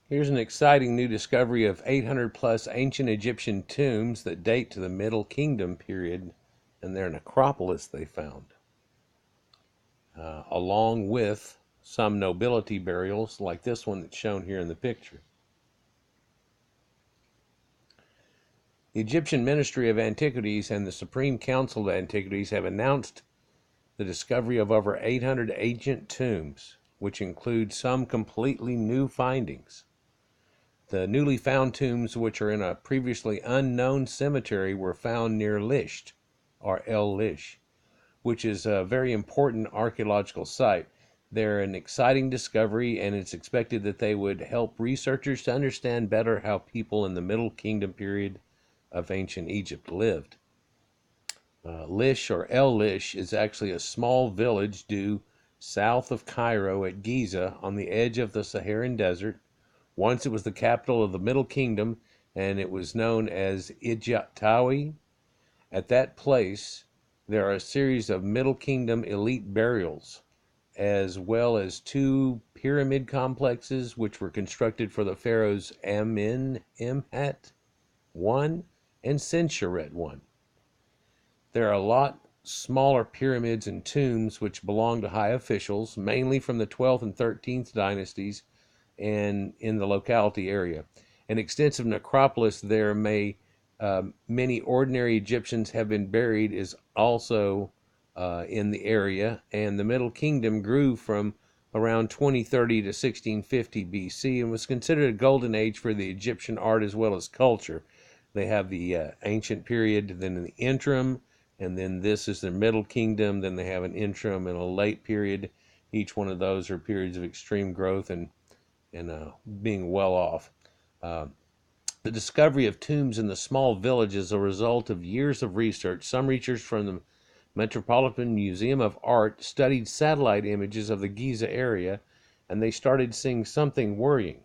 Here's an exciting new discovery of 800 plus ancient Egyptian tombs that date to the Middle Kingdom period, and their necropolis they found, along with some nobility burials like this one that's shown here in the picture. The Egyptian Ministry of Antiquities and the Supreme Council of Antiquities have announced the discovery of over 800 ancient tombs, which include some completely new findings. The newly found tombs, which are in a previously unknown cemetery, were found near Lisht, or El Lish, which is a very important archaeological site. They're an exciting discovery, and it's expected that they would help researchers to understand better how people in the Middle Kingdom period of ancient Egypt lived. Lish, or El Lish, is actually a small village due south of Cairo at Giza on the edge of the Saharan desert. Once it was the capital of the Middle Kingdom, and it was known as Ijatawi. At that place, there are a series of Middle Kingdom elite burials, as well as two pyramid complexes which were constructed for the pharaohs Amenemhat I and Senusret I. There are a lot smaller pyramids and tombs which belong to high officials, mainly from the 12th and 13th dynasties, and in the locality area. An extensive necropolis there many ordinary Egyptians have been buried is also in the area, and the Middle Kingdom grew from around 2030 to 1650 BC and was considered a golden age for the Egyptian art as well as culture. They have the ancient period, then the interim, and then this is the Middle Kingdom, then they have an interim and a late period. Each one of those are periods of extreme growth and being well off. The discovery of tombs in the small village is a result of years of research. Some researchers from the Metropolitan Museum of Art studied satellite images of the Giza area, and they started seeing something worrying.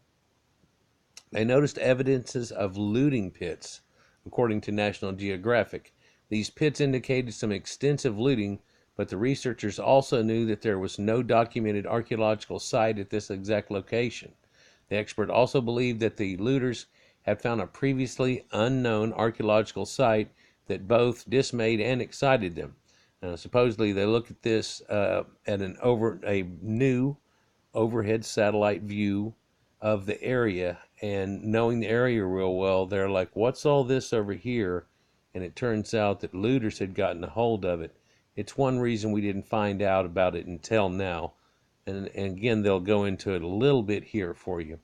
They noticed evidences of looting pits, according to National Geographic. These pits indicated some extensive looting, but the researchers also knew that there was no documented archaeological site at this exact location. The expert also believed that the looters had found a previously unknown archaeological site that both dismayed and excited them. Supposedly, they looked at this at a new overhead satellite view of the area, and knowing the area real well, they're like, "What's all this over here?" And it turns out that looters had gotten a hold of it. It's one reason we didn't find out about it until now. And again, they'll go into it a little bit here for you.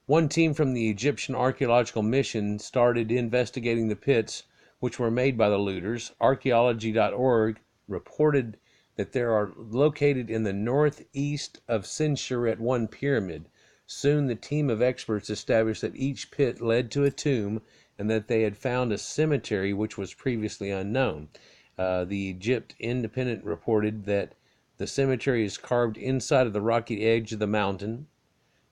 One team from the Egyptian Archaeological Mission started investigating the pits which were made by the looters. Archaeology.org reported that they are located in the northeast of Senusret I pyramid. Soon the team of experts established that each pit led to a tomb and that they had found a cemetery which was previously unknown. The Egypt Independent reported that the cemetery is carved inside of the rocky edge of the mountain,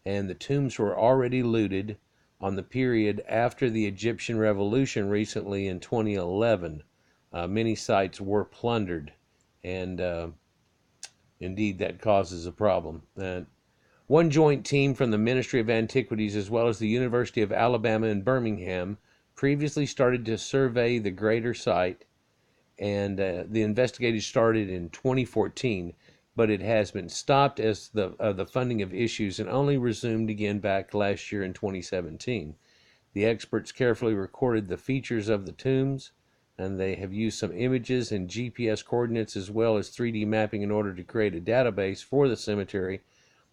and the tombs were already looted on the period after the Egyptian Revolution recently in 2011. Many sites were plundered, and indeed that causes a problem. One joint team from the Ministry of Antiquities as well as the University of Alabama in Birmingham previously started to survey the greater site, and the investigators started in 2014, but it has been stopped as the funding of issues and only resumed again back last year in 2017. The experts carefully recorded the features of the tombs, and they have used some images and GPS coordinates as well as 3D mapping in order to create a database for the cemetery,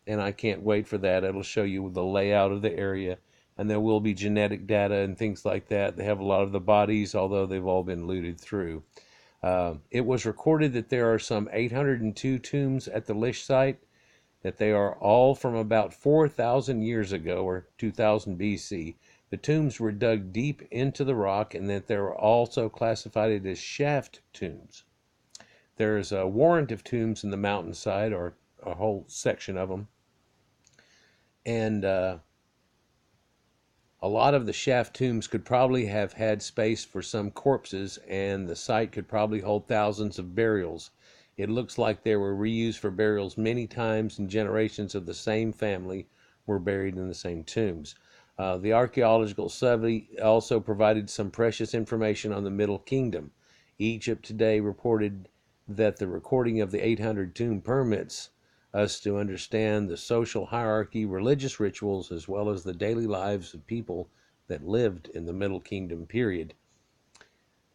and I can't wait for that. It'll show you the layout of the area, and there will be genetic data and things like that. They have a lot of the bodies, although they've all been looted through. It was recorded that there are some 802 tombs at the Lish site, that they are all from about 4,000 years ago, or 2000 BC. The tombs were dug deep into the rock, and that they were also classified as shaft tombs. There's a warrant of tombs in the mountainside, or a whole section of them, and a lot of the shaft tombs could probably have had space for some corpses, and the site could probably hold thousands of burials. It looks like they were reused for burials many times in generations of the same family were buried in the same tombs. The archaeological study also provided some precious information on the Middle Kingdom. Egypt today reported that the recording of the 800 tomb permits us to understand the social hierarchy, religious rituals, as well as the daily lives of people that lived in the Middle Kingdom period.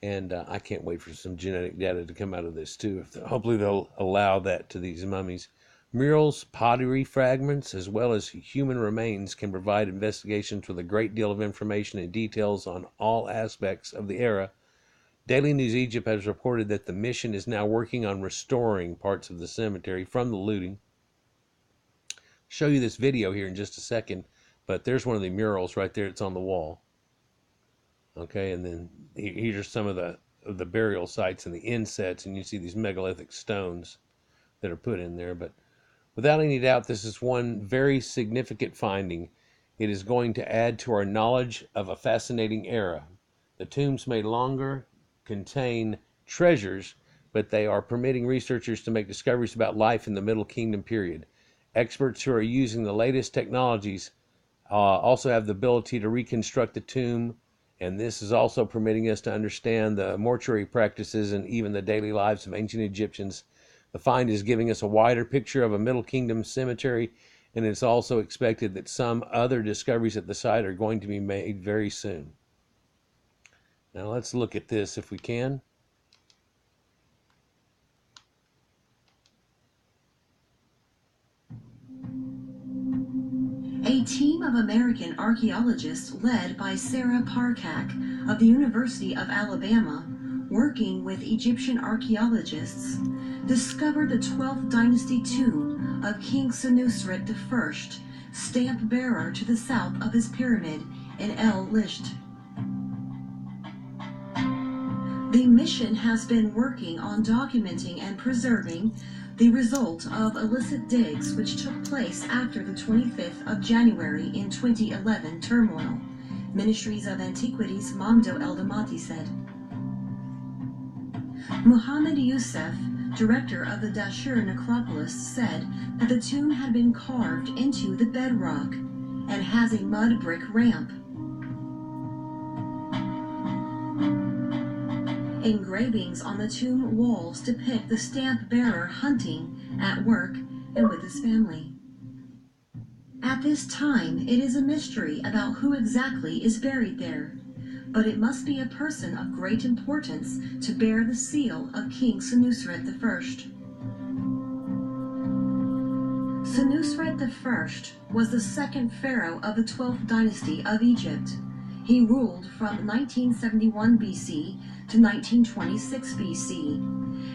And I can't wait for some genetic data to come out of this too. Hopefully they'll allow that to these mummies. Murals, pottery fragments, as well as human remains can provide investigations with a great deal of information and details on all aspects of the era. Daily News Egypt has reported that the mission is now working on restoring parts of the cemetery from the looting. Show you this video here in just a second, but there's one of the murals right there. It's on the wall. Okay, and then here are some of the burial sites and the insets, and you see these megalithic stones that are put in there. But without any doubt, this is one very significant finding. It is going to add to our knowledge of a fascinating era. The tombs may longer contain treasures, but they are permitting researchers to make discoveries about life in the Middle Kingdom period. Experts who are using the latest technologies also have the ability to reconstruct the tomb, and this is also permitting us to understand the mortuary practices and even the daily lives of ancient Egyptians. The find is giving us a wider picture of a Middle Kingdom cemetery, and it's also expected that some other discoveries at the site are going to be made very soon. Now let's look at this if we can. A team of American archaeologists led by Sarah Parcak of the University of Alabama, working with Egyptian archaeologists, discovered the 12th dynasty tomb of King Senusret I, stamp bearer to the south of his pyramid in El Lisht. The mission has been working on documenting and preserving the result of illicit digs which took place after the 25th of January in 2011 turmoil, Ministries of Antiquities Mamdo Eldamati said. Muhammad Youssef, director of the Dashur Necropolis, said that the tomb had been carved into the bedrock and has a mud brick ramp. Engravings on the tomb walls depict the stamp bearer hunting, at work, and with his family. At this time, it is a mystery about who exactly is buried there, but it must be a person of great importance to bear the seal of King Senusret I. Senusret I was the second pharaoh of the 12th dynasty of Egypt. He ruled from 1971 BC to 1926 BC,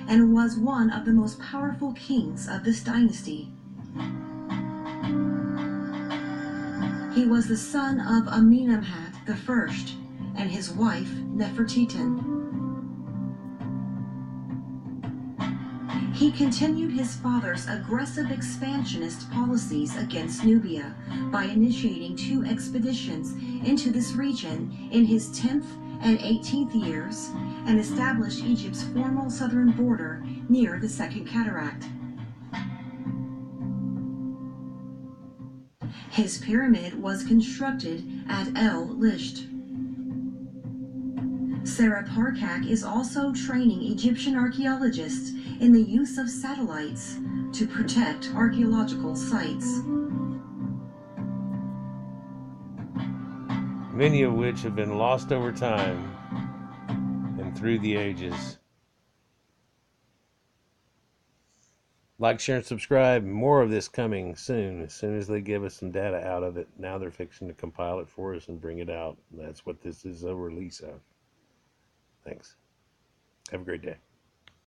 and was one of the most powerful kings of this dynasty. He was the son of Amenemhat I and his wife Nefertiti. He continued his father's aggressive expansionist policies against Nubia by initiating 2 expeditions into this region in his 10th and 18th years, and established Egypt's formal southern border near the Second Cataract. His pyramid was constructed at El Lisht. Sarah Parcak is also training Egyptian archaeologists in the use of satellites to protect archaeological sites. Many of which have been lost over time and through the ages. Like, share, and subscribe. More of this coming soon. As soon as they give us some data out of it, now they're fixing to compile it for us and bring it out. That's what this is a release of. Thanks. Have a great day.